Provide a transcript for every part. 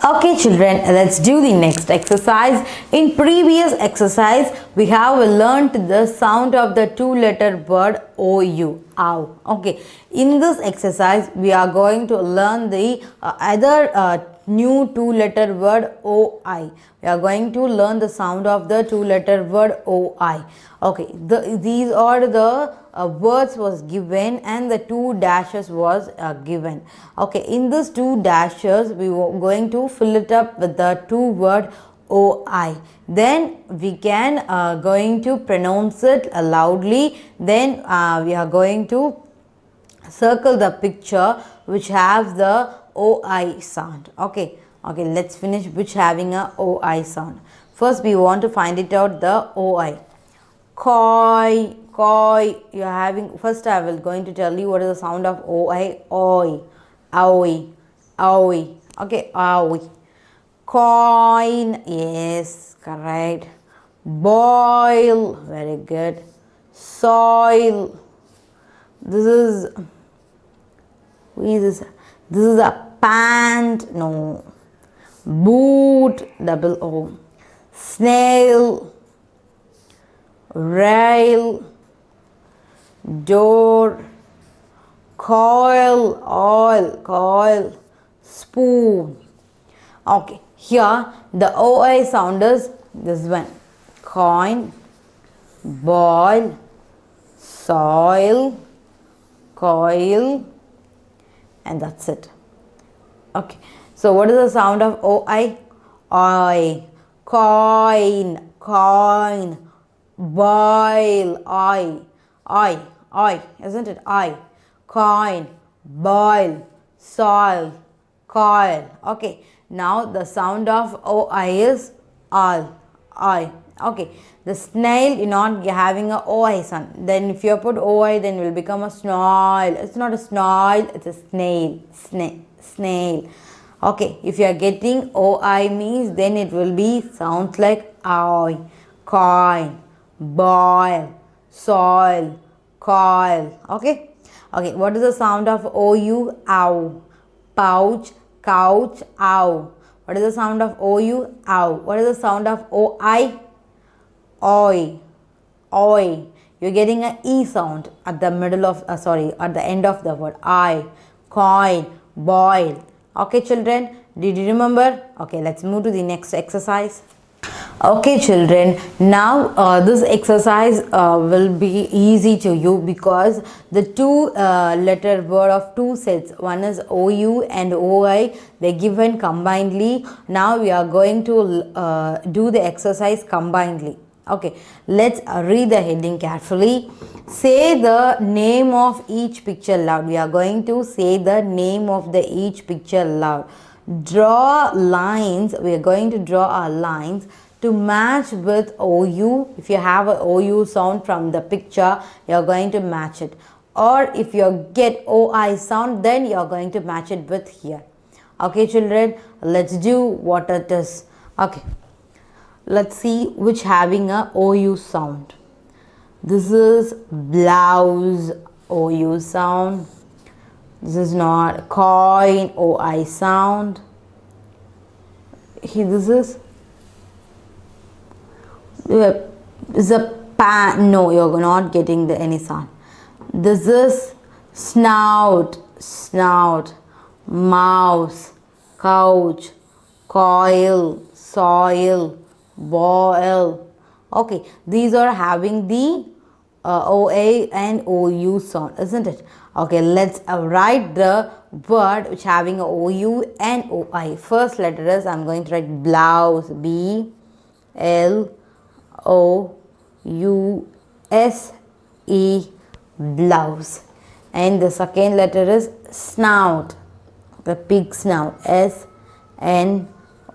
Okay children, let's do the next exercise. In previous exercise, we have learnt the sound of the two-letter word OU. Ow. Okay. In this exercise, we are going to learn the other new two-letter word OI. We are going to learn the sound of the two-letter word OI. Okay. These are the words was given and the two dashes was given. Okay, in these two dashes we were going to fill it up with the two word OI. Then we can going to pronounce it loudly. Then we are going to circle the picture which has the OI sound. Okay, let's finish which having a OI sound. First we want to find it out the OI. Koi, koi. You are having, first I will going to tell you what is the sound of OI. Oi, oi, oi. Okay, oi. Coin, yes, correct. Boil, very good. Soil. This is, who is this? This is a pant, no. Boot, double O. Snail. Rail, door, coil, oil, coil, spoon. Okay, here the OI sound is this one. Coin, boil, soil, coil, and that's it. Okay, so what is the sound of OI? Oi, coin, coin. Boil, I, isn't it? I, coin, boil, soil, coil. Okay, now the sound of OI is all, I. Okay, the snail, you're not having a OI sound. Then if you put OI, then it will become a snail. It's not a snail, it's a snail, snail. Okay, if you are getting OI means, then it will be sounds like I, coin, boil, soil, coil. Okay, what is the sound of OU? Ow. Pouch, couch, ow. What is the sound of OU? Ow. What is the sound of OI? Oi, oi. You're getting an E sound at the middle of at the end of the word. I, coin, boil. Okay children, did you remember? Okay, let's move to the next exercise. Okay children, now this exercise will be easy to you because the two letter word of two sets, one is OU and OI, they given combinedly. Now we are going to do the exercise combinedly. Okay, let's read the heading carefully. Say the name of each picture loud. We are going to say the name of the each picture loud. Draw lines. We are going to draw our lines to match with OU. If you have an OU sound from the picture, you are going to match it. Or if you get OI sound, then you are going to match it with here. Okay children, let's do what it is. Okay, let's see which having a OU sound. This is blouse, OU sound. This is not coin, OI sound. This is a pan. No, you're not getting any sound. This is snout, snout, mouse, couch, coil, soil, boil. Okay, these are having the OA and OU sound, isn't it? Okay, let's write the word which having a OU and OI. First letter is, I'm going to write blouse, B L O U S E, blouse. And the second letter is snout, the pig snout, S N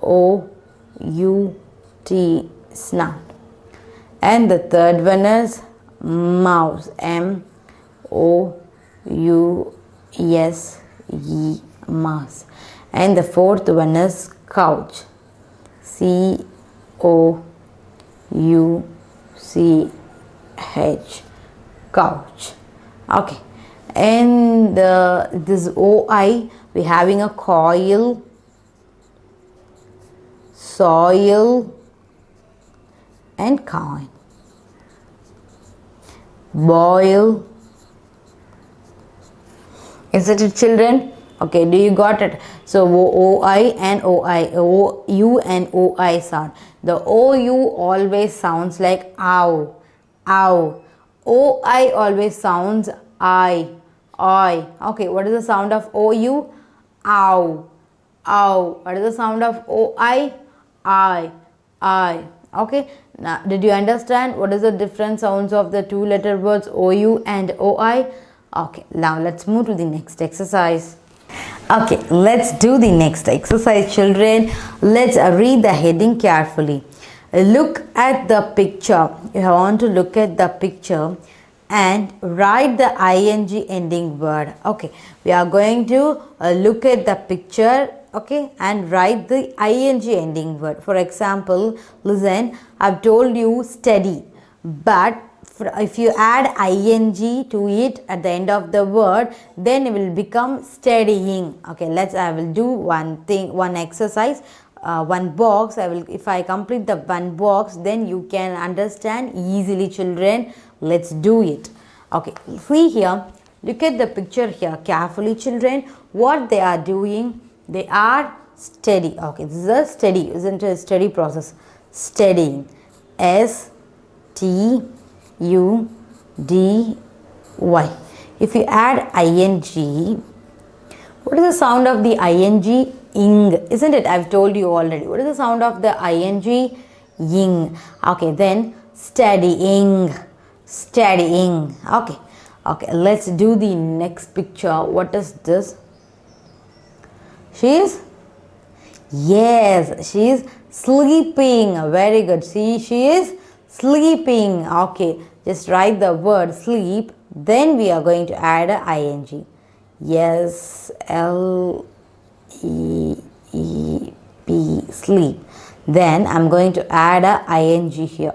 O U T, snout. And the third one is mouse, M O U S E, mouse. And the fourth one is couch, C O U C H, couch. Okay, and this OI, we having a coil, soil and coin. Boil. Isn't it, children? Okay, do you got it? So OI and OI, OU and OI sound. The OU always sounds like ow, ow. OI always sounds I. Okay, what is the sound of OU? Ow, ow. What is the sound of OI? I. Okay, now did you understand what is the different sounds of the two letter words OU and OI? Okay, now let's move to the next exercise. Okay, let's do the next exercise, children. Let's read the heading carefully. Look at the picture. You want to look at the picture and write the ing ending word. Okay, we are going to look at the picture, okay, and write the ing ending word. For example, listen, I've told you study, but if you add ing to it at the end of the word, then it will become studying. Okay, I will do one exercise, one box. If I complete the one box, then you can understand easily, children. Let's do it. Okay, see here, look at the picture here carefully, children. What they are doing, they are study. Okay, this is a study, isn't it? A study process. Studying. STUDY. If you add ing, what is the sound of the ing? Ing, isn't it? I've told you already. What is the sound of the ing? Ing. Okay, then studying. Okay, let's do the next picture. What is this? She is sleeping. Very good. See, she is sleeping. Okay, just write the word sleep, then we are going to add a ing. Yes, L-E-E-P, sleep. Then I'm going to add a ing here.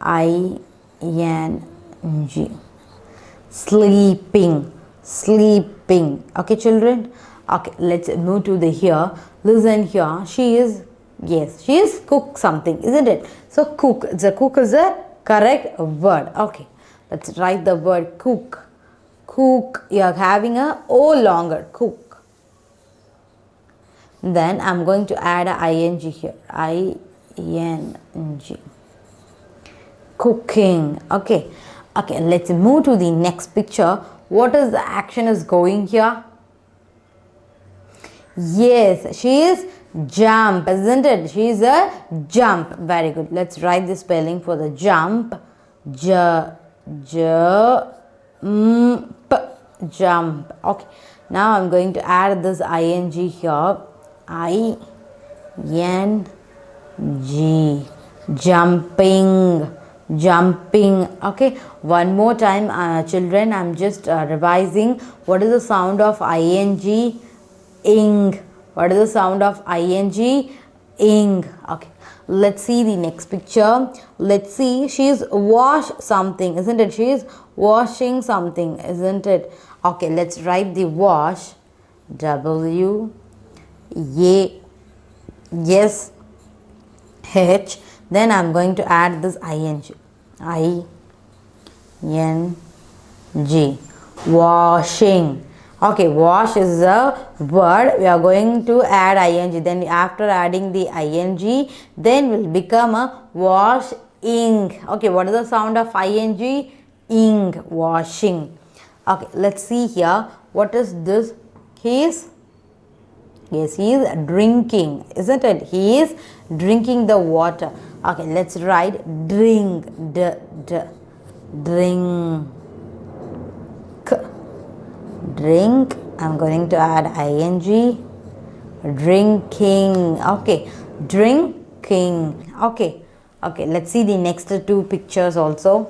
ing. Sleeping. Okay, children. Okay, let's move to the here. Listen here. She is cook something, isn't it? So cook. The cook is a correct word. Okay, let's write the word cook. You are having a O longer. Cook. Then I'm going to add a ing here. ing. Cooking. Okay, let's move to the next picture. What is the action is going here? Yes, she is jump, isn't it? She is a jump. Very good. Let's write the spelling for the jump. Jump. Okay, now I'm going to add this ing here. ing. Jumping. Okay, one more time, children. I'm just revising. What is the sound of ing? Ing. What is the sound of ing? Ing. Okay, let's see the next picture. Let's see, she's wash something, isn't it? She is washing something, isn't it? Okay, let's write the wash. W-A-S-H. Then I'm going to add this ing. ing. Washing. Okay, wash is a word. We are going to add ing. Then after adding the ing, then will become a washing. Okay, what is the sound of ing? Ing. Washing. Okay, let's see here. What is this? He is drinking, isn't it? He is drinking the water. Okay, let's write drink. Drink. I'm going to add ing. Drinking. Okay, drinking. Okay, let's see the next two pictures also.